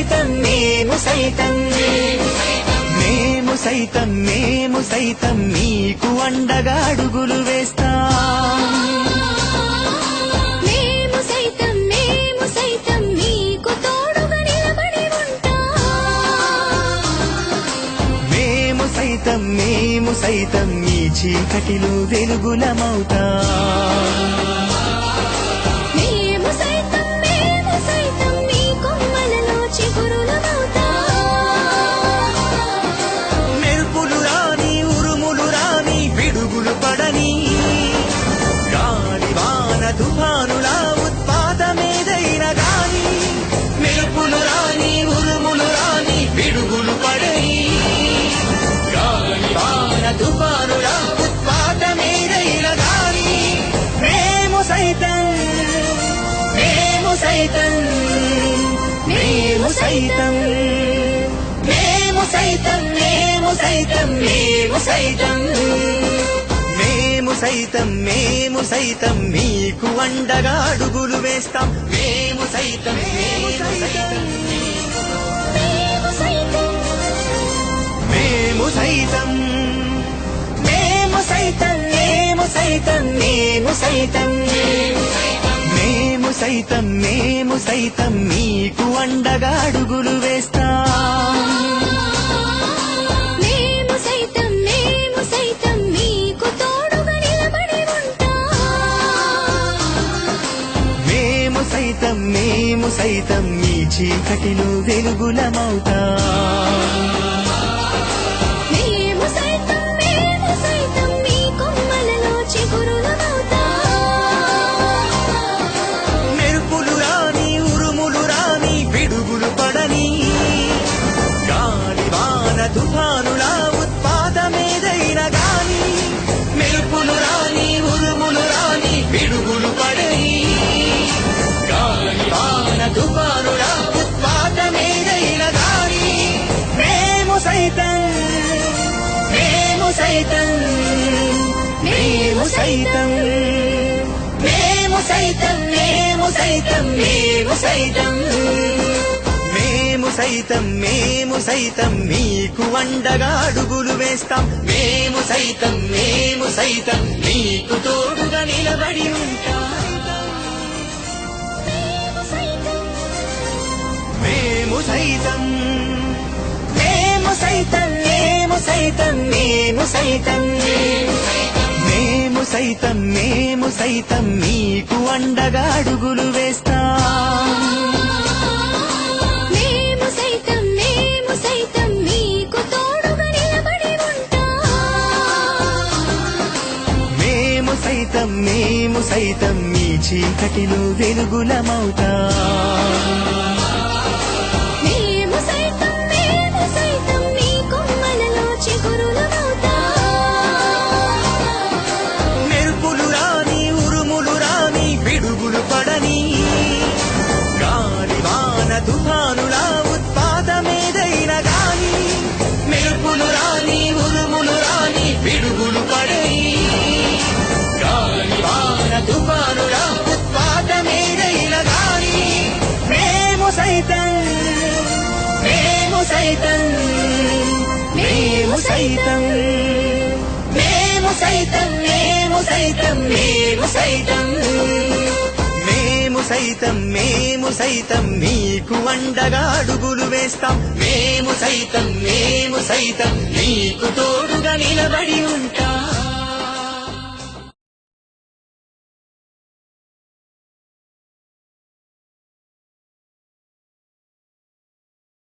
సైతం మేము సైతం మేము సైతం మేము సైతం మీకు అండగా అడుగులు వేస్తాం మేము సైతం మీకు తోడుగా నిలబడి ఉంటాం మేము సైతం ఈ చీకటిలో వెలుగులమవుతాం మేము సైతం మీ కొమ్మలలో చిగురులమవుతాం మెరుపులు రాని ఉరుములు రాని పిడుగులు పడని గాలి వాన తుఫానుల ఉత్పాతమేదైనా గాని మెరుపులు రాని ఉరుములు రాని పిడుగులు పడని గాలి వాన తుఫానుల ఉత్పాతమేదైనా గాని మేము సైతం మేము సైతం మేము సైతం మేము సైతం మేము సైతం మేము సైతం మేము సైతం మేము సైతం మీకు అండగా అడుగులు వేస్తాం మేము సైతం మేము సైతం మేము సైతం మేము సైతం మేము సైతం మేము సైతం మేము సైతం మేము సైతం మేము సైతం మీకు అండగా అడుగులు వేస్తాం మేము సైతం మీకు తోడుగా నిలబడి ఉంటాం మేము సైతం ఈ చీకటిలో వెలుగులమవుతాం మేము సైతం మీ కొమ్మలలో చిగురులమవుతాం మెరుపులు రాని ఉరుములు రాని పిడుగులు పడని గాలి వాన తుఫానుల ఉత్పాతమేదైనా గాని మెరుపులు రాని ఉరుములు రాని పిడుగులు పడని గాలి వాన తుఫానుల ఉత్పాతమేదైనా గాని మేము సైతం మేము సైతం మేము సైతం మేము సైతం మేము సైతం మేము సైతం మేము సైతం మేము సైతం మీకు అండగా అడుగులు వేస్తాం మేము సైతం మీకు తోడుగా నిలబడి ఉంటాం మేము సైతం మేము సైతం మేము సైతం మేము సైతం మేము సైతం మేము సైతం మీకు అండగా అడుగులు వేస్తాం మేము సైతం మీకు తోడుగా నిలబడి ఉంటాం మేము సైతం ఈ చీకటిలో వెలుగులమవుతాం మేము సైతం మీ కొమ్మలలో చిగురులమవుతాం మెరుపులు రాని ఉరుములు రాని పిడుగులు పడని గాలి వాన తుఫానుల ఉత్పాతమేదైనా గాని మెరుపులు రాని ఉరుములు రాని పిడుగులు పడని గాలి వాన తుఫానుల ఉత్పాతమేదైనా గాని మేము సైతం మేము సైతం మేము సైతం మేము సైతం మేము సైతం మేము సైతం మేము సైతం మేము సైతం మీకు అండగా అడుగులు వేస్తాం మేము సైతం మీకు తోడుగా నిలబడి ఉంటాం